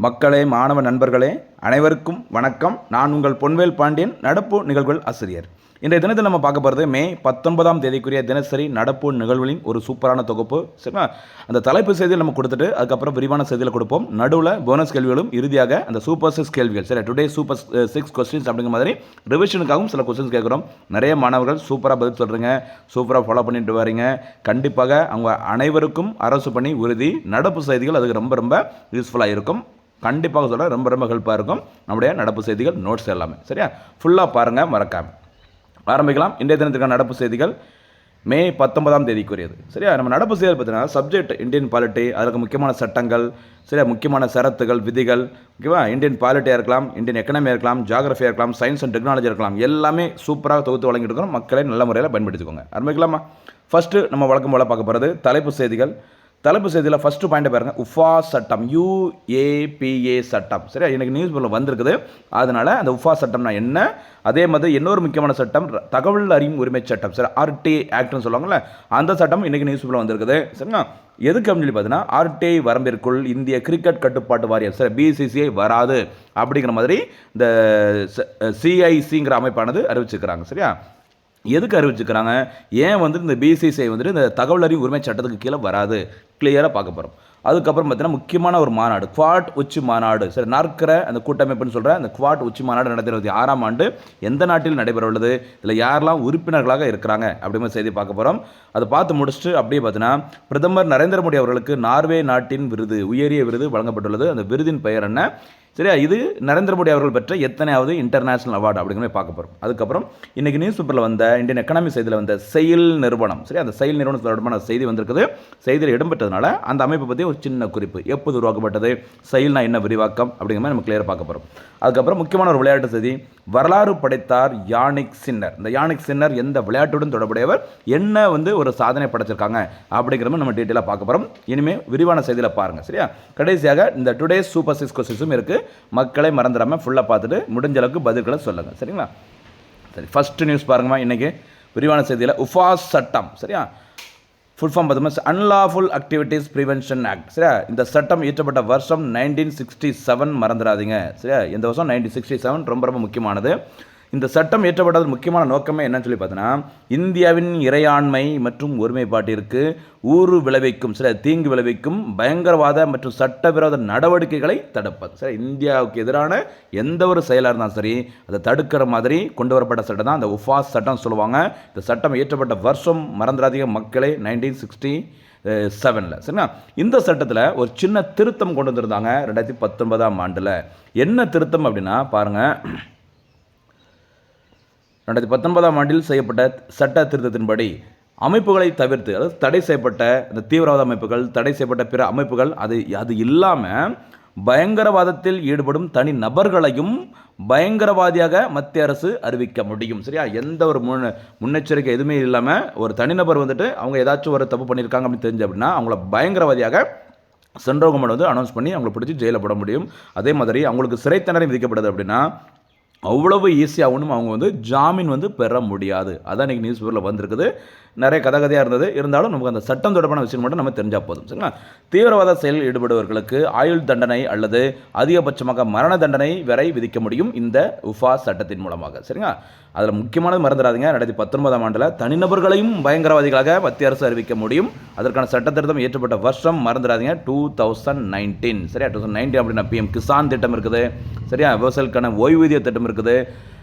மக்களே, மாணவ நண்பர்களே, அனைவருக்கும் வணக்கம். நான் உங்கள் பொன்வேல் பாண்டியன், நடப்பு நிகழ்வுகள் ஆசிரியர். இன்றைய தினத்தில் நம்ம பார்க்க போகிறது மே 19ஆம் தேதிக்குரிய தினசரி நடப்பு நிகழ்வுகளின் ஒரு சூப்பரான தொகுப்பு. சரிங்களா? அந்த தலைப்பு செய்தியில் நம்ம கொடுத்துட்டு அதுக்கப்புறம் விரிவான செய்தியில் கொடுப்போம். நடுவில் போனஸ் கேள்விகளும் இறுதியாக அந்த சூப்பர் 6 கேள்விகள். சரி, டுடே சூப்பர் 6 கொஸ்டின்ஸ் அப்படிங்கிற மாதிரி ரிவிஷனுக்காகவும் சில கொஸ்டின்ஸ் கேட்குறோம். நிறைய மாணவர்கள் சூப்பராக பதில் சொல்கிறீங்க, சூப்பராக ஃபாலோ பண்ணிட்டு வரீங்க. கண்டிப்பாக அவங்க அனைவருக்கும் அரசு பணி உறுதி. நடப்பு செய்திகள் அதுக்கு ரொம்ப ரொம்ப யூஸ்ஃபுல்லாக இருக்கும். கண்டிப்பாக சொல்ல ரொம்ப ரொம்ப ஹெல்ப்பாக இருக்கும் நம்முடைய நடப்பு செய்திகள் நோட்ஸ் எல்லாமே. சரியா? ஃபுல்லாக பாருங்கள், மறக்காமல் ஆரம்பிக்கலாம். இன்றைய தினத்திற்கான நடப்பு செய்திகள் மே 19ஆம் தேதிக்குரியது. சரியா? நம்ம நடப்பு செய்திகள் பார்த்தீங்கன்னா சப்ஜெக்ட் இந்தியன் பாலிட்டி, அதற்கு முக்கியமான சட்டங்கள், சரியா, முக்கியமான சரத்துகள், விதிகள், ஓகேவா? இந்தியன் பாலிட்டியாக இருக்கலாம், இந்தியன் எக்கனாமியாக இருக்கலாம், ஜியாகிரஃபியாக இருக்கலாம், சயின்ஸ் அண்ட் டெக்னாலஜி இருக்கலாம், எல்லாமே சூப்பராக தொகுத்து வழங்கிட்டு இருக்கோம். மக்களை நல்ல முறையில் பயன்படுத்திக்கோங்க. ஆரம்பிக்கலாமா? ஃபஸ்ட்டு நம்ம வழக்கம் போல் பார்க்க போகிறது தலைப்பு செய்திகள். தலைப்பு செய்தியில் ஃபஸ்ட்டு பாயிண்ட் பாருங்க, உஃபா சட்டம், UAPA சட்டம். சரியா? எனக்கு நியூஸ் பேப்பரில் வந்திருக்குது. அதனால் அந்த உஃபா சட்டம்னா என்ன, அதே மாதிரி இன்னொரு முக்கியமான சட்டம் தகவல் அறியும் உரிமை சட்டம். சரி, RTI ஆக்ட்னு சொல்லுவாங்கள்ல, அந்த சட்டம் இன்றைக்கி நியூஸ் பேப்பரில் வந்திருக்குது. சரிங்களா? எதுக்கு அப்படின்னு சொல்லி பார்த்தீங்கன்னா, RTI வரம்பிற்குள் இந்திய கிரிக்கெட் கட்டுப்பாட்டு வாரியம், சரி, BCCI வராது அப்படிங்கிற மாதிரி இந்த CICங்கிற அமைப்பானது அறிவிச்சிருக்கிறாங்க. சரியா? எதுக்கு அறிவிச்சுக்கிறாங்க, ஏன் இந்த BCCI இந்த தகவல் அறிவு உரிமை சட்டத்துக்கு கீழே வராது, கிளியராக பார்க்க போகிறோம். அதுக்கப்புறம் பார்த்தீங்கன்னா முக்கியமான ஒரு மாநாடு, குவாட் உச்சி மாநாடு. சரி, நாற்கர அந்த கூட்டமைப்புன்னு சொல்கிற அந்த குவாட் உச்சி மாநாடு 2026ஆம் ஆண்டு எந்த நாட்டில் நடைபெற உள்ளது, இதில் யாரெல்லாம் உறுப்பினர்களாக இருக்கிறாங்க அப்படிங்கிற செய்தி பார்க்க போகிறோம். அதை பார்த்து முடிச்சுட்டு அப்படியே பார்த்தீங்கன்னா பிரதமர் நரேந்திர மோடி அவர்களுக்கு நார்வே நாட்டின் விருது, உயரிய விருது வழங்கப்பட்டுள்ளது. அந்த விருதின் பெயர் என்ன, சரியா? இது நரேந்திர மோடி அவர்கள் பெற்ற எத்தனையாவது இன்டர்நேஷனல் அவார்டு அப்படிங்கிற பார்க்க போகிறோம். அதுக்கப்புறம் இன்றைக்கி நியூஸ் பேப்பரில் வந்த இந்தியன் எக்கனாமி செய்தியில் வந்த செயல் நிறுவனம், சரி, அந்த செயல் நிறுவனம் தொடர்பான செய்தி வந்திருக்குது. செய்தியில் இடம்பெற்றதுனால அந்த அமைப்பை பற்றி ஒரு சின்ன குறிப்பு, எப்போது உருவாக்கப்பட்டது, செயல்னா என்ன, விரிவாக்கம் அப்படிங்கிற மாதிரி நம்ம கிளியராக பார்க்க போகிறோம். அதுக்கப்புறம் முக்கியமான ஒரு விளையாட்டு செய்தி, வரலாறு படைத்தார் யானிக் சின்னர். இந்த யானிக் சின்னர் எந்த விளையாட்டுடன் தொடர்புடையவர், என்ன ஒரு சாதனை படைச்சிருக்காங்க அப்படிங்கிற மாதிரி நம்ம டீட்டெயிலாக பார்க்க போகிறோம். இனிமேல் விரிவான செய்தியில் பாருங்கள். சரியா? கடைசியாக இந்த டுடே சூப்பர் 6 கொஸ்டின்ஸும் இருக்குது. மக்களை மறந்துடாமல் ஃபுல்லாக பார்த்துட்டு முடிஞ்ச அளவுக்கு பதில்களை சொல்லுங்கள். சரிங்களா? சரி, ஃபஸ்ட்டு நியூஸ் பாருங்கம்மா. இன்றைக்கி விரிவான செய்தியில் உஃபாஸ் சட்டம். சரியா? ஃபுல் ஃபார்ம் பார்த்தோம்னா அன்லாஃபுல் ஆக்டிவிட்டீஸ் ப்ரிவென்ஷன் ஆக்ட். சரியா? இந்த சட்டம் இயற்றப்பட்ட வருஷம் 1967, மறந்துடாதீங்க. சரியா? இந்த வருஷம் 1967 ரொம்ப ரொம்ப முக்கியமானது. இந்த சட்டம் இயற்றப்பட்டது முக்கியமான நோக்கமே என்னன்னு சொல்லி பார்த்தீங்கன்னா, இந்தியாவின் இறையாண்மை மற்றும் ஒருமைப்பாட்டிற்கு ஊறு விளைவிக்கும், சரி, தீங்கு விளைவிக்கும் பயங்கரவாத மற்றும் சட்டவிரோத நடவடிக்கைகளை தடுப்பது. சரி, இந்தியாவுக்கு எதிரான எந்த ஒரு செயலாக இருந்தாலும் சரி, அதை தடுக்கிற மாதிரி கொண்டு வரப்பட்ட சட்டம் தான் அந்த உஃபாஸ் சட்டம் சொல்லுவாங்க. இந்த சட்டம் இயற்றப்பட்ட வருஷம் மறந்துடாதீங்க மக்களே, 1967. சரிங்களா? இந்த சட்டத்தில் ஒரு சின்ன திருத்தம் கொண்டு வந்திருந்தாங்க 2019ஆம் ஆண்டில். என்ன திருத்தம் அப்படின்னா பாருங்கள், 2019ஆம் ஆண்டில் செய்யப்பட்ட சட்ட திருத்தத்தின்படி அமைப்புகளை தவிர்த்து, அதாவது தடை செய்யப்பட்ட இந்த தீவிரவாத அமைப்புகள், தடை செய்யப்பட்ட பிற அமைப்புகள், அது இல்லாமல் பயங்கரவாதத்தில் ஈடுபடும் தனி நபர்களையும் பயங்கரவாதியாக மத்திய அரசு அறிவிக்க முடியும். சரியா? எந்த ஒரு முன்னெச்சரிக்கை எதுவுமே இல்லாமல் ஒரு தனிநபர் அவங்க ஏதாச்சும் ஒரு தப்பு பண்ணியிருக்காங்க அப்படின்னு தெரிஞ்சு அப்படின்னா அவங்கள பயங்கரவாதியாக சென்ட்ரல் கவர்மெண்ட் அனௌன்ஸ் பண்ணி அவங்களை பிடிச்சி ஜெயிலில் போட முடியும். அதே மாதிரி அவங்களுக்கு சிறை தண்டனை விதிக்கப்படுது அப்படின்னா அவ்வளவு ஈஸியாகவும் அவங்க ஜாமீன் பெற முடியாது. அதான் இன்றைக்கி நியூஸ் பேப்பரில் வந்திருக்குது. நிறைய கதையாக இருந்தது. இருந்தாலும் நமக்கு அந்த சட்டம் தொடர்பான விஷயம் மட்டும் நம்ம தெரிஞ்சால் போதும். சரிங்களா? தீவிரவாத செயலில் ஈடுபடுவர்களுக்கு ஆயுள் தண்டனை அல்லது அதிகபட்சமாக மரண தண்டனை வரை விதிக்க முடியும் இந்த உஃபா சட்டத்தின் மூலமாக. சரிங்களா? அதில் முக்கியமானது மறந்துடாதீங்க, 2019ஆம் ஆண்டில் தனிநபர்களையும் பயங்கரவாதிகளாக மத்திய அரசு அறிவிக்க முடியும். அதற்கான சட்ட திருத்தம் இயற்றப்பட்ட வருஷம் மறந்துடாதீங்க, 2019. சரியா? 2019 அப்படின்னா PM கிசான் திட்டம் இருக்குது. சரியா? விவசாயிகளுக்கான ஓய்வூதிய திட்டம் இருக்குது.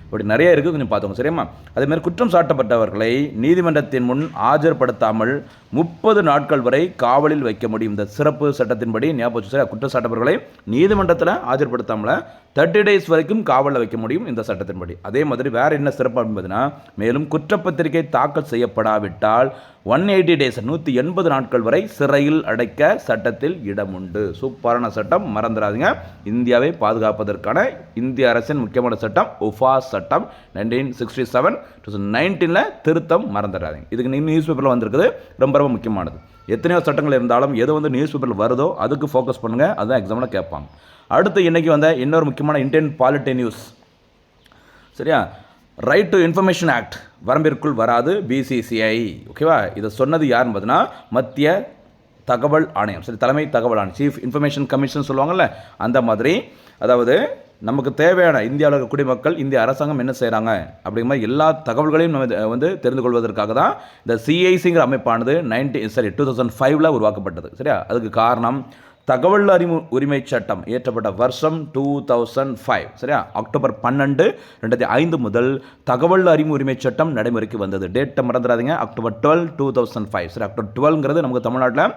இப்படி நிறைய இருக்குது, கொஞ்சம் பார்த்துக்கோங்க. சரியாம்மா? அதேமாதிரி குற்றம் சாட்டப்பட்டவர்களை நீதிமன்றத்தின் முன் ஆஜர்படுத்தாமல் 30 நாட்கள் வரை காவலில் வைக்க முடியும். இந்த சிறப்பு சட்டத்தின்படி ஞாபகம். சரியா? குற்றம் சாட்டப்பவர்களை நீதிமன்றத்தில் ஆஜர்படுத்தாமல் 30 days வரைக்கும் காவலில் வைக்க முடியும் இந்த சட்டத்தின்படி. அதே மாதிரி வேறு என்ன சிறப்பு அப்படின்னா, மேலும் குற்றப்பத்திரிகை தாக்கல் செய்யப்படாவிட்டால் 180 days 180 நாட்கள் வரை சிறையில் அடைக்க சட்டத்தில் இடம் உண்டு. சூப்பரான சட்டம், மறந்துடாதீங்க. இந்தியாவை பாதுகாப்பதற்கான இந்திய அரசின் முக்கியமான சட்டம் உஃபாஸ் சட்டம் 1967. 2019 திருத்தம், மறந்துடாதீங்க. இதுக்கு நியூஸ் பேப்பரில் வந்திருக்குது, ரொம்ப ரொம்ப முக்கியமானது. எத்தனையோ சட்டங்கள் இருந்தாலும் எது நியூஸ் பேப்பரில் வருதோ அதுக்கு ஃபோக்கஸ் பண்ணுங்கள், அதுதான் எக்ஸாமில் கேட்பாங்க. அடுத்து இன்றைக்கி இன்னொரு முக்கியமான இந்தியன் பாலிட்டி நியூஸ். சரியா? ரைட் டு இன்ஃபர்மேஷன் ஆக்ட் வரம்பிற்குள் வராது BCCI. ஓகேவா? இதை சொன்னது யாருன்னு பார்த்தீங்கன்னா மத்திய தகவல் ஆணையம், சரி, தலைமை தகவல் ஆணையம், சீஃப் இன்ஃபர்மேஷன் கமிஷன் சொல்லுவாங்கள்ல, அந்த மாதிரி. அதாவது நமக்கு தேவையான இந்தியாவில் இருக்க குடிமக்கள் இந்திய அரசாங்கம் என்ன செய்கிறாங்க அப்படிங்கிற மாதிரி எல்லா தகவல்களையும் நம்ம வந்து தெரிந்து கொள்வதற்காக தான் இந்த சிஐசிங்கிற அமைப்பானது 2005 உருவாக்கப்பட்டது. சரியா? அதுக்கு காரணம் தகவல் அறிவு உரிமை சட்டம் இயற்றப்பட்ட வருஷம் 2005. சரியா? அக்டோபர் 12, 2005 முதல் தகவல் அறிவு உரிமை சட்டம் நடைமுறைக்கு வந்தது. டேட்டை மறந்துடாதீங்க, அக்டோபர் 12, 2005. சரி, அக்டோபர் 12ங்கிறது நமக்கு தமிழ்நாட்டில்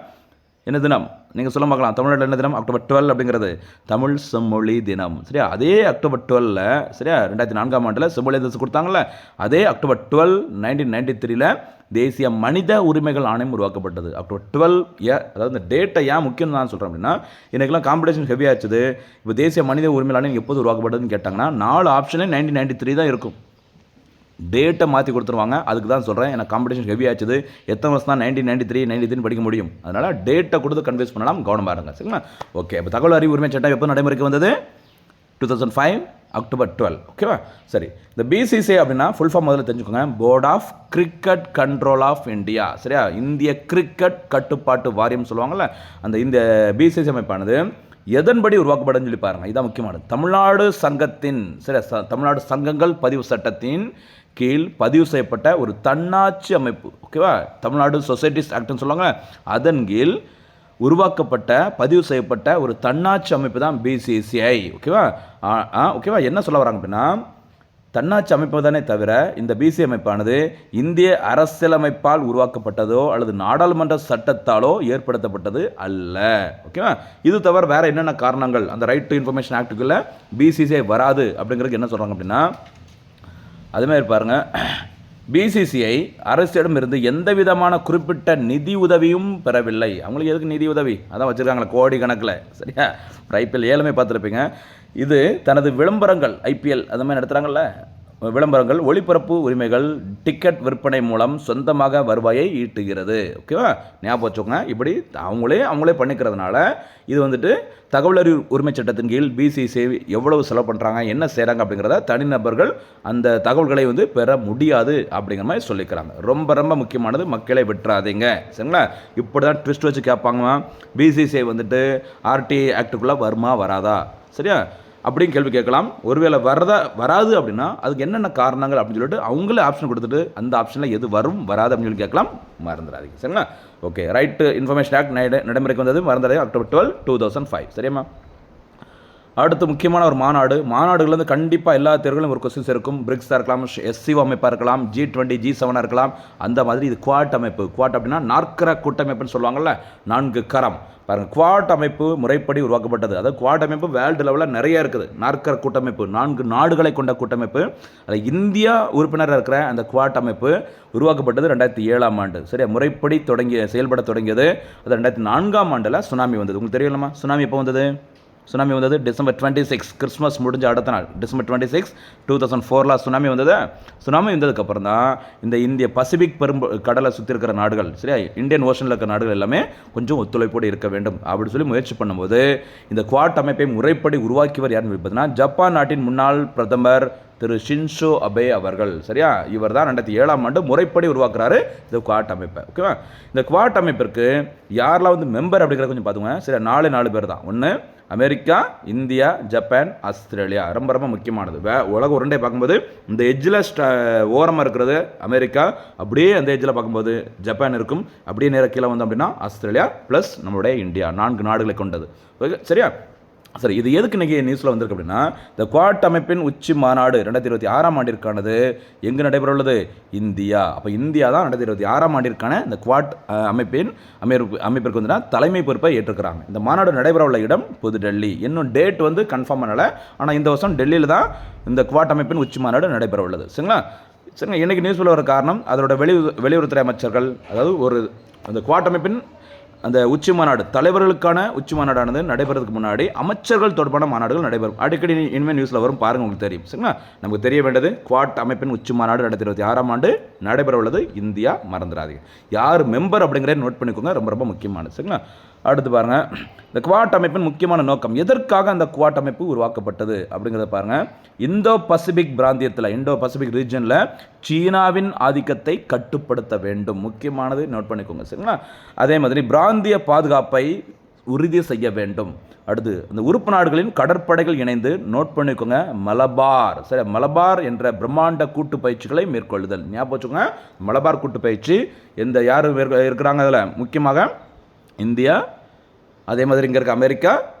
என்ன தினம் நீங்கள் சொல்ல பார்க்கலாம். தமிழ்நாட்டில் என்ன தினம்? அக்டோபர் 12 அப்படிங்கிறது தமிழ் செம்மொழி தினம். சரியா? அதே அக்டோபர் 12 சரியா 2004 செம்மொழி தினம் கொடுத்தாங்கல்ல, அதே அக்டோபர் 12, 1993 தேசிய மனித உரிமைகள் ஆணையம் உருவாக்கப்பட்டது. அக்டோபர் 12 அதாவது இந்த டேட்டை ஏன் முக்கியம் நான் சொல்கிறேன் அப்படின்னா, இன்றைக்கெல்லாம் காம்படிஷன் ஹெவியாச்சுது. இப்போ தேசிய மனித உரிமைகள் ஆணையம் எப்போது உருவாக்கப்பட்டதுன்னு கேட்டாங்கன்னா 4 ஆப்ஷனே 1993 தான் இருக்கும். டேட்டை மாற்றி கொடுத்துருவாங்க. அதுக்கு தான் சொல்கிறேன், எனக்கு காம்படிஷன் ஹெவி ஆச்சுது. எத்தனை வருஷம் தான் 1993 93 படிக்க முடியும். அதனால் டேட்டை கொடுத்து கன்வின்ஸ் பண்ணலாம், கவனமாக இருங்க. சரிங்களா? ஓகே. இப்போ தகவல் அறிவு உரிமை சட்டம் எப்போ நடைமுறைக்கு வந்தது? 2005 அக்டோபர் 12. ஓகேவா? சரி, இந்த பிசிசிஐ அப்படின்னா ஃபுல் ஃபார்ம் முதல்ல தெரிஞ்சுக்கோங்க. Board of cricket control of India. சரியா? இந்திய கிரிக்கெட் கட்டுப்பாட்டு வாரியம் சொல்லுவாங்கள்ல, அந்த இந்த பிசிசிஐ அமைப்பானது எதன்படி உருவாக்கப்படும் சொல்லி பாருங்கள். இதுதான் முக்கியமானது. தமிழ்நாடு சங்கத்தின், சரி, தமிழ்நாடு சங்கங்கள் பதிவு சட்டத்தின் கீழ் பதிவு செய்யப்பட்ட ஒரு தன்னாட்சி அமைப்பு. ஓகேவா? தமிழ்நாடு சொசைட்டிஸ் ஆக்ட்னு சொல்லுவாங்க, அதன் கீழ் உருவாக்கப்பட்ட பதிவு செய்யப்பட்ட ஒரு தன்னாட்சி அமைப்பு தான் பிசிசிஐ. ஓகேவா? ஓகேவா? என்ன சொல்ல வராங்க அப்படின்னா, தன்னாட்சி அமைப்பு தானே தவிர இந்த பிசி அமைப்பானது இந்திய அரசியலமைப்பால் உருவாக்கப்பட்டதோ அல்லது நாடாளுமன்ற சட்டத்தாலோ ஏற்படுத்தப்பட்டது அல்ல. ஓகேவா? இது தவிர வேறு என்னென்ன காரணங்கள் அந்த ரைட் டு இன்ஃபர்மேஷன் ஆக்டுக்குள்ளே பிசிசிஐ வராது அப்படிங்கிறதுக்கு என்ன சொல்கிறாங்க அப்படின்னா, அதுமாதிரி பாருங்கள், பிசிசிஐ அரசிடம் இருந்து எந்த விதமான குறிப்பிட்ட நிதி உதவியும் பெறவில்லை. அவங்களுக்கு எதுக்கு நிதி உதவி? அதான் வச்சுருக்காங்களே கோடி கணக்கில். சரியா? ஐபிஎல் 7 பார்த்துருப்பீங்க. இது தனது விளம்பரங்கள், ஐபிஎல் அந்த மாதிரி நடத்துகிறாங்கல்ல, விளம்பரங்கள், ஒளிபரப்பு உரிமைகள், டிக்கெட் விற்பனை மூலம் சொந்தமாக வருவாயை ஈட்டுகிறது. ஓகேவா? ஞாபகம் வச்சுக்கோங்க. இப்படி அவங்களே பண்ணிக்கிறதுனால இது வந்துட்டு தகவல் அறிவு உரிமை சட்டத்தின் கீழ் பிசிசிஐ எவ்வளவு செலவு பண்ணுறாங்க, என்ன செய்கிறாங்க அப்படிங்கிறத தனிநபர்கள் அந்த தகவல்களை வந்து பெற முடியாது அப்படிங்கிற மாதிரி சொல்லிக்கிறாங்க. ரொம்ப ரொம்ப முக்கியமானது, மக்களை விட்டுறாதீங்க. சரிங்களா? இப்படி தான் ட்விஸ்ட் வச்சு கேட்பாங்க, பிசிசிஐ வந்துட்டு ஆர்டிஐ ஆக்டுக்குள்ளே வருமா வராதா? சரியா? அப்படின்னு கேள்வி கேட்கலாம். ஒருவேளை வராது அப்படின்னா அதுக்கு என்னென்ன காரணங்கள் அப்படின்னு சொல்லிட்டு அவங்களே ஆப்ஷன் கொடுத்துட்டு அந்த ஆப்ஷனில் எது வரும் வராது அப்படின்னு சொல்லி கேட்கலாம். மறந்துடாதீங்க. சரிங்களா? ஓகே. ரைட் இன்ஃபர்மேஷன் ஆக்ட் நடைமுறைக்கு வந்தது மறந்துடாதீங்க, அக்டோபர் 12, 2005. சரியாம்மா? அடுத்து முக்கியமான ஒரு மாநாடுகள்லேருந்து கண்டிப்பாக எல்லா தேர்வுகளும் ஒரு கொஸ்டின்ஸ் இருக்கும். பிரிக்ஸாக இருக்கலாம், எஸ்சிஓ அமைப்பாக இருக்கலாம், G20 G7 இருக்கலாம். அந்த மாதிரி இது குவாட் அமைப்பு. குவாட் அப்படின்னா நாற்கர கூட்டமைப்புன்னு சொல்லுவாங்கள்ல, 4 கரம். பாருங்கள், குவாட் அமைப்பு முறைப்படி உருவாக்கப்பட்டது. அதாவது குவாட் அமைப்பு வேர்ல்டு லெவலில் நிறைய இருக்குது. நாற்கர கூட்டமைப்பு 4 நாடுகளை கொண்ட கூட்டமைப்பு. அதில் இந்தியா உறுப்பினராக இருக்கிற அந்த குவாட் அமைப்பு உருவாக்கப்பட்டது 2007 சரியா? முறைப்படி செயல்பட தொடங்கியது. அது 2004 ஆண்டில் சுனாமி வந்தது. உங்களுக்கு தெரியலாமா சுனாமி எப்போ வந்தது? சுனாமி வந்தது December 26, கிறிஸ்மஸ் முடிஞ்ச அடுத்த நாள் December 26, 2004 சுனாமி வந்தது. சுனாமி வந்ததுக்கப்புறம் தான் இந்த இந்திய பசிபிக் கடலை சுற்றி இருக்கிற நாடுகள், சரியா, இந்தியன் ஓஷனில் இருக்கிற நாடுகள் எல்லாமே கொஞ்சம் ஒத்துழைப்போடு இருக்க வேண்டும் அப்படின்னு சொல்லி முயற்சி பண்ணும்போது இந்த குவாட் அமைப்பை முறைப்படி உருவாக்கியவர் யாருன்னு பார்த்தீங்கன்னா ஜப்பான் நாட்டின் முன்னாள் பிரதமர் திரு ஷின்சோ அபே அவர்கள். சரியா? இவர் தான் 2007 முறைப்படி உருவாக்குறாரு இந்த குவாட் அமைப்பை. ஓகேவா? இந்த குவாட் அமைப்பிற்கு யாரெல்லாம் வந்து மெம்பர் அப்படிங்கிறத கொஞ்சம் பார்த்துங்க. சரியா? 4 பேர் தான். ஒன்று அமெரிக்கா, இந்தியா, ஜப்பான், ஆஸ்திரேலியா. ரொம்ப ரொம்ப முக்கியமானது. உலக உருண்டை பார்க்கும்போது இந்த எஜ்ஜில் ஓரமாக இருக்கிறது அமெரிக்கா, அப்படியே அந்த எஜ்ஜில் பார்க்கும்போது ஜப்பான் இருக்கும், அப்படியே நேர கீழே வந்தோம் அப்படின்னா ஆஸ்திரேலியா ப்ளஸ் நம்மளுடைய இந்தியா. 4 நாடுகளை கொண்டது. ஓகே, சரியா? சரி, இது எதுக்கு இன்றைக்கி நியூஸில் வந்திருக்கு அப்படின்னா, இந்த குவாட் அமைப்பின் உச்சி மாநாடு 2026 எங்கே நடைபெற உள்ளது? இந்தியா. அப்போ இந்தியா தான் 2026 இந்த குவாட் அமைப்பிற்கு வந்து தலைமை பொறுப்பை ஏற்றுக்கிறாங்க. இந்த மாநாடு நடைபெற உள்ள இடம் புதுடெல்லி. இன்னும் டேட் வந்து கன்ஃபார்ம் பண்ணலை. ஆனால் இந்த வருஷம் டெல்லியில் தான் இந்த குவாட் அமைப்பின் உச்சி மாநாடு நடைபெற உள்ளது. சரிங்களா? சரிங்க. இன்றைக்கி நியூஸில் வர காரணம் அதோட வெளியுறவுத்துறை அமைச்சர்கள், அதாவது அந்த குவாட் அமைப்பின் அந்த உச்சி மாநாடு, தலைவர்களுக்கான உச்சி மாநாடானது நடைபெறதுக்கு முன்னாடி அமைச்சர்கள் தொடர்பான மாநாடுகள் நடைபெறும். அடிக்கடி இனிமேல் நியூஸில் வரும், பாருங்கள், உங்களுக்கு தெரியும். சரிங்களா? நமக்கு தெரிய வேண்டியது குவாட் அமைப்பின் உச்சி மாநாடு 2026 நடைபெற உள்ளது இந்தியா, மறந்துடாதீங்க. யார் மெம்பர் அப்படிங்கிறத நோட் பண்ணிக்கோங்க, ரொம்ப ரொம்ப முக்கியமானது. சரிங்களா? அடுத்து பாருங்கள், இந்த குவாட் அமைப்பின் முக்கியமான நோக்கம், எதற்காக அந்த குவாட் அமைப்பு உருவாக்கப்பட்டது அப்படிங்கிறத பாருங்கள். இந்தோ பசிபிக் பிராந்தியத்தில், இந்தோ பசிபிக் ரீஜனில் சீனாவின் ஆதிக்கத்தை கட்டுப்படுத்த வேண்டும், முக்கியமானது, நோட் பண்ணிக்கோங்க. சரிங்களா? அதே மாதிரி பிராந்திய பாதுகாப்பை உறுதி செய்ய வேண்டும். அடுத்து இந்த உறுப்பு நாடுகளின் கடற்படைகள் இணைந்து, நோட் பண்ணிக்கோங்க, மலபார். சரி, மலபார் என்ற பிரம்மாண்ட கூட்டு பயிற்சிகளை மேற்கொள்ளுதல். ஞாபகம் வச்சுக்கோங்க, மலபார் கூட்டு பயிற்சி. எந்த யார் இருக்கிறாங்க அதில்? முக்கியமாக இந்தியா, அதே மாதிரி இங்கே இருக்க அமெரிக்கா,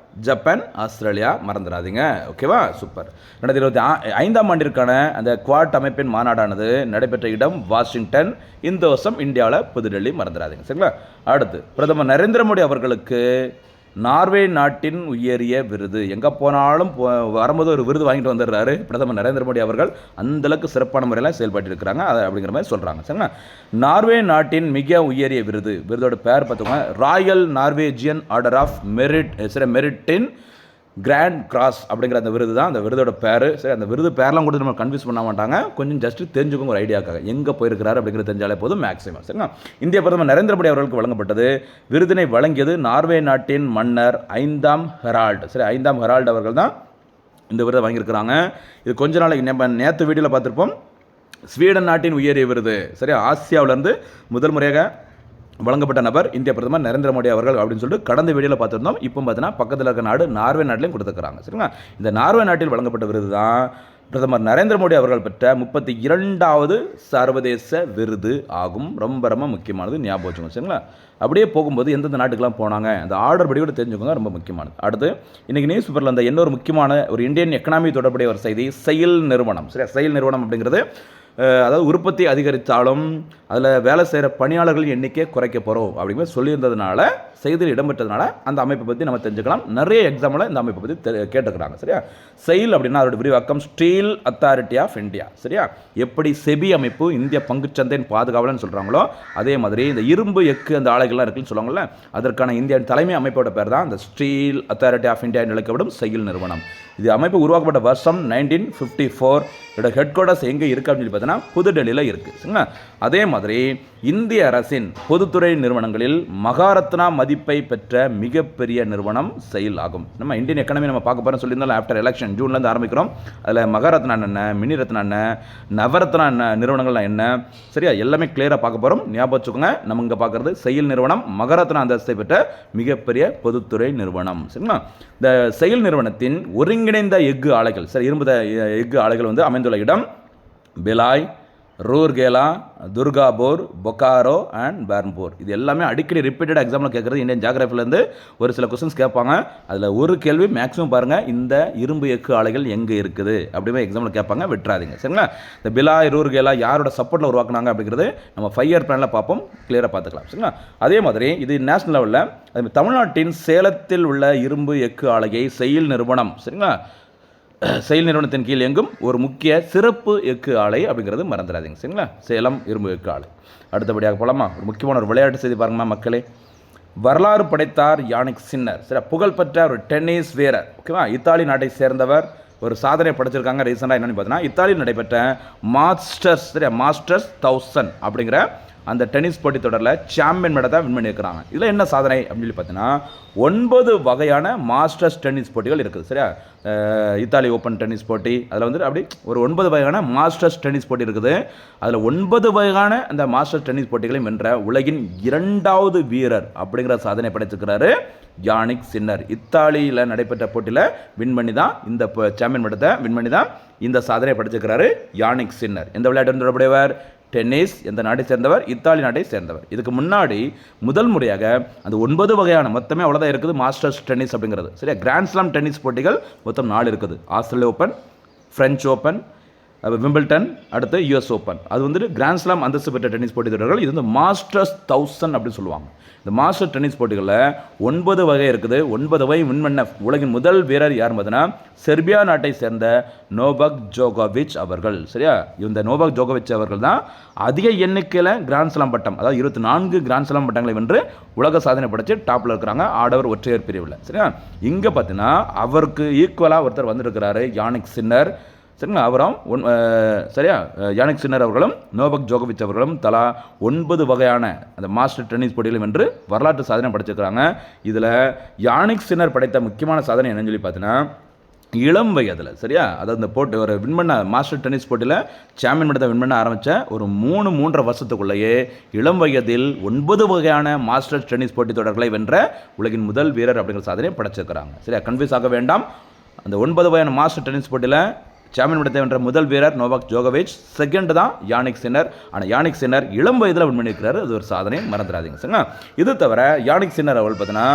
ஜப்பான், ஆஸ்திரேலியா, மறந்துடாதீங்க. ஓகேவா? சூப்பர். 2025ஆம் ஆண்டிற்கான அந்த குவாட் அமைப்பின் மாநாடானது நடைபெற்ற இடம் வாஷிங்டன். இந்த வருஷம் இந்தியாவில் புதுடெல்லி, மறந்துடாதீங்க. சரிங்களா? அடுத்து பிரதமர் நரேந்திர மோடி அவர்களுக்கு நார்வே நாட்டின் உயரிய விருது. எங்கே போனாலும் வரும்போது ஒரு விருது வாங்கிட்டு வந்துடுறாரு பிரதமர் நரேந்திர மோடி அவர்கள். அந்தளவுக்கு சிறப்பான முறையில் செயல்பட்டு இருக்கிறாங்க, அதை அப்படிங்கிற மாதிரி சொல்கிறாங்க. சரிங்களா? நார்வே நாட்டின் மிக உயரிய விருது, விருதோட பேர் பார்த்தோம்னா royal Norwegian order of merit, சரி, மெரிட்டின் கிராண்ட் கிராஸ் அப்படிங்கிற அந்த விருது தான் அந்த விருதோட பேர். சரி, அந்த விருது பேர்லாம் கூட நம்ம கன்ஃபியூஸ் பண்ண மாட்டாங்க, கொஞ்சம் ஜஸ்ட் தெரிஞ்சுக்கோங்க ஒரு ஐடியாக்காக. எங்கே போயிருக்கிறாரு அப்படிங்கிறது தெரிஞ்சாலே போதும் மேக்ஸிமம். சரிங்களா? இந்திய பிரதமர் நரேந்திர மோடி அவர்களுக்கு வழங்கப்பட்டது. விருதினை வழங்கியது நார்வே நாட்டின் மன்னர் 5ஆம் ஹெரால்டு. சரி, 5ஆம் ஹெரால்டு அவர்கள் தான் இந்த விருதை வாங்கியிருக்கிறாங்க. இது கொஞ்ச நாளைக்கு நம்ம நேற்று வீடியோவில் பார்த்துருப்போம். ஸ்வீடன் நாட்டின் உயரிய விருது. சரி, ஆசியாவிலேருந்து முதல் முறையாக வழங்கப்பட்ட நபர் இந்திய பிரதமர் நரேந்திர மோடி அவர்கள் அப்படின்னு சொல்லிட்டு கடந்த வீடியோவில் பார்த்துருந்தோம். இப்போ பார்த்தீங்கன்னா பக்கத்தில் இருக்க நாடு நார்வே நாட்டிலையும் கொடுத்துருக்காங்க. சரிங்களா? இந்த நார்வே நாட்டில் வழங்கப்பட்ட விருது தான் பிரதமர் நரேந்திர மோடி அவர்கள் பெற்ற 32வது சர்வதேச விருது ஆகும். ரொம்ப ரொம்ப முக்கியமானது, ஞாபகம் வச்சுக்கோங்க. சரிங்களா? அப்படியே போகும்போது எந்தெந்த நாட்டுக்கெல்லாம் போனாங்க அந்த ஆர்டர் படி கூட தெரிஞ்சுக்கோங்க, ரொம்ப முக்கியமானது. அடுத்து இன்றைக்கி நியூஸ் பேப்பரில் அந்த இன்னொரு முக்கியமான ஒரு இந்தியன் எக்கனாமி தொடர்புடைய ஒரு செய்தி, செயல் நிறுவனம். சரி, செயல் நிறுவனம் அப்படிங்கிறது அதாவது உற்பத்தி அதிகரித்தாலும் அதில் வேலை செய்கிற பணியாளர்கள் எண்ணிக்கை குறைக்க போகிறோம் அப்படிங்கிற சொல்லியிருந்ததுனால, செய்தியில் இடம்பெற்றதுனால அந்த அமைப்பை பற்றி நம்ம தெரிஞ்சுக்கலாம். நிறைய எக்ஸாம்பிள் இந்த அமைப்பை பற்றி கேட்டுக்கிறாங்க. சரியா? செயல் அப்படின்னா அதோட விரிவாக்கம் ஸ்டீல் அத்தாரிட்டி ஆஃப் இந்தியா. சரியா? எப்படி செபி அமைப்பு இந்திய பங்குச்சந்தையின் பாதுகாவலன்னு சொல்கிறாங்களோ, அதே மாதிரி இந்த இரும்பு எஃகு அந்த ஆலைகள்லாம் இருக்குன்னு சொல்லுவாங்கள்ல, அதற்கான இந்திய தலைமை அமைப்போட பேர் தான் இந்த ஸ்டீல் அத்தாரிட்டி ஆஃப் இந்தியா என்று அழைக்கப்படும் செயல் நிறுவனம். இது அமைப்பு உருவாக்கப்பட்ட வருஷம் 1954. இதோட ஹெட் குவார்ட்டர்ஸ் எங்கே இருக்குது அப்படின்னு சொல்லி பார்த்தீங்கன்னா புதுடெல்லியில் இருக்குது. சரிங்களா? அதே மாதிரி இந்திய அரசின் பொதுத்துறை நிறுவனங்களில் மகாரத்னா மதிப்பை பெற்ற மிகப்பெரிய நிறுவனம் செயல் ஆகும். நம்ம இந்தியன் எக்கனாமி நம்ம பார்க்க போகிறோம் சொல்லியிருந்தாலும் ஆஃப்டர் எலெக்ஷன் ஜூன்லேருந்து ஆரம்பிக்கிறோம். அதில் மகாரத்னா என்ன, மினி ரத்னா என்ன, நவரத்னா என்ன, நிறுவனங்கள்லாம் என்ன, சரியா, எல்லாமே கிளியராக பார்க்க போகிறோம். ஞாபகம் வச்சுக்கோங்க, நம்ம இங்கே பார்க்குறது செயல் நிறுவனம், மகாரத்னா அந்தஸ்தை பெற்ற மிகப்பெரிய பொதுத்துறை நிறுவனம். சரிங்களா? இந்த செயல் நிறுவனத்தின் ஒருங்கிணைந்த எஃகு ஆலைகள், சரி, இரும்பு எஃகு ஆலைகள் வந்து அமைந்துள்ள இடம் பிலாய், ரூர்கேலா, துர்காபூர், பொக்காரோ அண்ட் பெர்ன்பூர். இது எல்லாமே அடிக்கடி ரிப்பீட்டட் எக்ஸாம்பிள் கேட்குறது இந்தியன் ஜியாகிரபிலேருந்து ஒரு சில கொஸ்டின்ஸ் கேட்பாங்க. அதில் ஒரு கேள்வி மேக்ஸிமம் பாருங்கள், இந்த இரும்பு எஃகு ஆலைகள் எங்கே இருக்குது அப்படிங்கிற எக்ஸாம்பிள் கேட்பாங்க, விட்டுறாதீங்க. சரிங்களா? இந்த பிலாய், ரூர்கேலா யாரோட சப்போர்ட்டில் உருவாக்குனாங்க அப்படிங்கிறது நம்ம 5 இயர் பிளானில் பார்ப்போம், கிளியராக பார்த்துக்கலாம். சரிங்களா? அதே மாதிரி இது நேஷனல் லெவலில் தமிழ்நாட்டின் சேலத்தில் உள்ள இரும்பு எஃகு ஆலையை செயல் நிறுவனம், சரிங்களா, செயல் நிறுவனத்தின் கீழ் எங்கும் ஒரு முக்கிய சிறப்பு எஃகு ஆலை அப்படிங்கிறது மறந்துடாதீங்க. சரிங்களா? சேலம் இரும்பு எஃகு ஆலை. அடுத்தபடியாக போகலாமா? ஒரு முக்கியமான ஒரு விளையாட்டு செய்தி பாருங்கம்மா மக்களே. வரலாறு படைத்தார் யானிக் சின்னர். சரி, புகழ்பெற்ற ஒரு டென்னிஸ் வீரர். ஓகேவா? இத்தாலி நாட்டை சேர்ந்தவர். ஒரு சாதனை படைச்சிருக்காங்க ரீசெண்டாக. என்னென்னு பார்த்தீங்கன்னா, இத்தாலியில் நடைபெற்ற மாஸ்டர்ஸ் 1000 அப்படிங்கிற அந்த டென்னிஸ் போட்டி தொடரில் சாம்பியன் பட்டத்தை வின் பண்ணியிருக்கிறாங்க. இதில் என்ன சாதனை அப்படின்னு சொல்லி பார்த்தீங்கன்னா, 9 வகையான மாஸ்டர்ஸ் டென்னிஸ் போட்டிகள் இருக்குது. சரியா? இத்தாலி ஓப்பன் டென்னிஸ் போட்டி, அதில் வந்து அப்படி ஒரு 9 வகையான மாஸ்டர்ஸ் டென்னிஸ் போட்டி இருக்குது. அதில் 9 வகையான அந்த மாஸ்டர்ஸ் டென்னிஸ் போட்டிகளையும் வென்ற உலகின் 2வது வீரர் அப்படிங்கிற சாதனை படைச்சிருக்கிறாரு யானிக் சின்னர். இத்தாலியில் நடைபெற்ற போட்டியில் வின் பண்ணி தான் இந்த சாம்பியன் பட்டத்தை வின் பண்ணி தான் இந்த சாதனை படைச்சிருக்கிறாரு யானிக் சின்னர். எந்த விளையாட்டு தொடர்புடையவர்? டென்னிஸ். எந்த நாட்டை சேர்ந்தவர்? இத்தாலி நாட்டை சேர்ந்தவர். இதுக்கு முன்னாடி முதல் முறையாக அந்த 9 வகையான மொத்தமே அவ்வளோதான் இருக்குது மாஸ்டர்ஸ் டென்னிஸ் அப்படிங்கிறது. சரியா? கிராண்ட் ஸ்லாம் டென்னிஸ் போட்டிகள் மொத்தம் 4 இருக்குது. Australia open, French open, Wimbledon, அடுத்து யூஎஸ் ஓப்பன். அது வந்துட்டு கிராண்ட் ஸ்லாம் அந்தஸ்து பெற்ற டென்னிஸ் போட்டி தொடர்கள். இது வந்து மாஸ்டர்ஸ் 1000 அப்படின்னு சொல்லுவாங்க. இந்த மாஸ்டர் டென்னிஸ் போட்டிகளில் 9 வகை இருக்குது. 9 வகை வின் பண்ண உலகின் முதல் வீரர் யார் பார்த்தீங்கன்னா, செர்பியா நாட்டை சேர்ந்த நோவாக் ஜோகோவிச் அவர்கள். சரியா? இந்த நோவாக் ஜோகோவிச் அவர்கள் தான் அதிக எண்ணிக்கையில் கிராண்ட் ஸ்லாம் பட்டம், அதாவது 24 கிராண்ட் ஸ்லாம் பட்டங்களை வென்று உலக சாதனை படைச்சு டாப்பில் இருக்கிறாங்க ஆடவர் ஒற்றையர் பிரிவில். சரியா? இங்கே பார்த்தீங்கன்னா அவருக்கு ஈக்குவலாக ஒருத்தர் வந்துருக்கிறாரு யானிக் சின்னர். சரிங்களா. அப்புறம் சரியா யானிக் சின்னர் அவர்களும் நோவக் ஜோகோவிச் அவர்களும் தலா 9 வகையான அந்த மாஸ்டர் டென்னிஸ் போட்டிகளும் வென்று வரலாற்று சாதனை படைச்சிருக்கிறாங்க. இதில் யானிக் சின்னர் படைத்த முக்கியமான சாதனை என்னன்னு சொல்லி பார்த்தீங்கன்னா, இளம் வயதில் சரியா, அதாவது இந்த போட்டி ஒரு வின் பண்ண மாஸ்டர் டென்னிஸ் போட்டியில் சாம்பியன் பட்டத்தை வின் பண்ண ஆரம்பித்த ஒரு 3-3.5 வருஷத்துக்குள்ளேயே இளம் வயதில் 9 வகையான மாஸ்டர் டென்னிஸ் போட்டி தொடர்களை வென்ற உலகின் முதல் வீரர் அப்படிங்கிற சாதனையை படைச்சிருக்கிறாங்க. சரியா, கன்ஃபியூஸ் ஆக வேண்டாம். அந்த 9 வகையான மாஸ்டர் டென்னிஸ் போட்டியில் சாம்பியன் பட்டத்தை வென்ற முதல் வீரர் நோவாக் ஜோகோவிச், செகண்ட் தான் யானிக் சின்னர். ஆனால் யானிக் சின்னர் இளம் வயதில் வின் பண்ணியிருக்கிறாரு, அது ஒரு சாதனை, மறந்துடாதீங்க. சரிங்களா. இது தவிர யானிக் சின்னர் அவர்கள் பார்த்தீங்கன்னா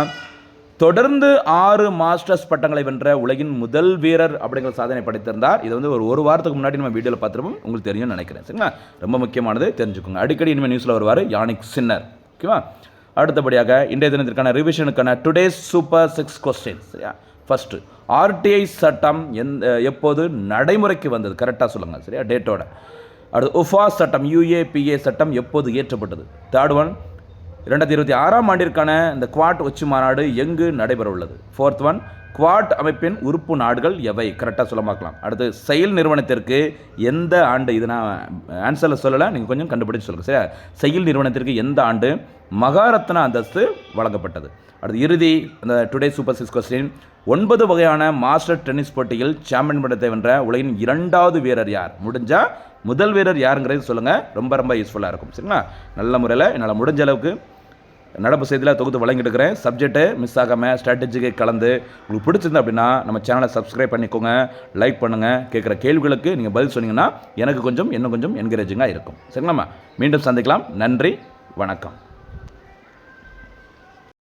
தொடர்ந்து 6 மாஸ்டர்ஸ் பட்டங்களை வென்ற உலகின் முதல் வீரர் அப்படிங்கிற சாதனை படைத்திருந்தார். இது வந்து ஒரு வாரத்துக்கு முன்னாடி நம்ம வீடியோவில் பார்த்துருப்போம், உங்களுக்கு தெரியும்னு நினைக்கிறேன். சரிங்களா, ரொம்ப முக்கியமானது, தெரிஞ்சுக்கோங்க. அடிக்கடி இனிமேல் நியூஸில் வருவார் யானிக் சின்னர். ஓகேவா. அடுத்தபடியாக இன்றைய தினத்திற்கான ரிவிஷனுக்கான டுடேஸ் சூப்பர் 6 கொஸ்டின்ஸ். சரியா, ஃபர்ஸ்ட் ஆர்டிஐ சட்டம் எப்போது நடைமுறைக்கு வந்தது, கரெக்டாக சொல்லுங்கள். சரியா, டேட்டோட. அடுத்து உஃபா சட்டம் UAPA சட்டம் எப்போது இயற்றப்பட்டது. தேர்ட் ஒன் 2026ஆம் ஆண்டிற்கான இந்த குவாட் உச்சி மாநாடு எங்கு நடைபெற உள்ளது. ஃபோர்த் ஒன் குவாட் அமைப்பின் உறுப்பு நாடுகள் எவை, கரெக்டாக சொல்ல பார்க்கலாம். அடுத்து செயல் நிறுவனத்திற்கு எந்த ஆண்டு, இது நான் ஆன்சரில் சொல்லலை, நீங்கள் கொஞ்சம் கண்டுபிடிச்சு சொல்லுங்கள். சரியா, செயல் நிறுவனத்திற்கு எந்த ஆண்டு மகாரத்னா அந்தஸ்து வழங்கப்பட்டது. அடுத்து இறுதி இந்த டுடே சூப்பர் 6 கொஸ்டின் 9 வகையான மாஸ்டர் டென்னிஸ் போட்டியில் சாம்பியன் பட்டத்தை வென்ற உலகின் 2வது வீரர் யார், முடிஞ்சால் முதல் வீரர் யாருங்கிறது சொல்லுங்கள். ரொம்ப ரொம்ப யூஸ்ஃபுல்லாக இருக்கும். சரிங்களா, நல்ல முறையில் என்னால் முடிஞ்ச அளவுக்கு நடப்பு செய்தியில் தொகுத்து வழங்கிட்டு இருக்கிறேன். சப்ஜெக்ட்டு மிஸ் ஆகாமல் ஸ்ட்ராட்டஜிக்கை கலந்து உங்களுக்கு பிடிச்சிருந்தா அப்படின்னா நம்ம சேனலை சப்ஸ்கிரைப் பண்ணிக்கோங்க, லைக் பண்ணுங்கள். கேட்குற கேள்விகளுக்கு நீங்கள் பதில் சொன்னீங்கன்னா எனக்கு கொஞ்சம் இன்னும் கொஞ்சம் என்கரேஜிங்காக இருக்கும். சரிங்களாம்மா, மீண்டும் சந்திக்கலாம். நன்றி, வணக்கம்.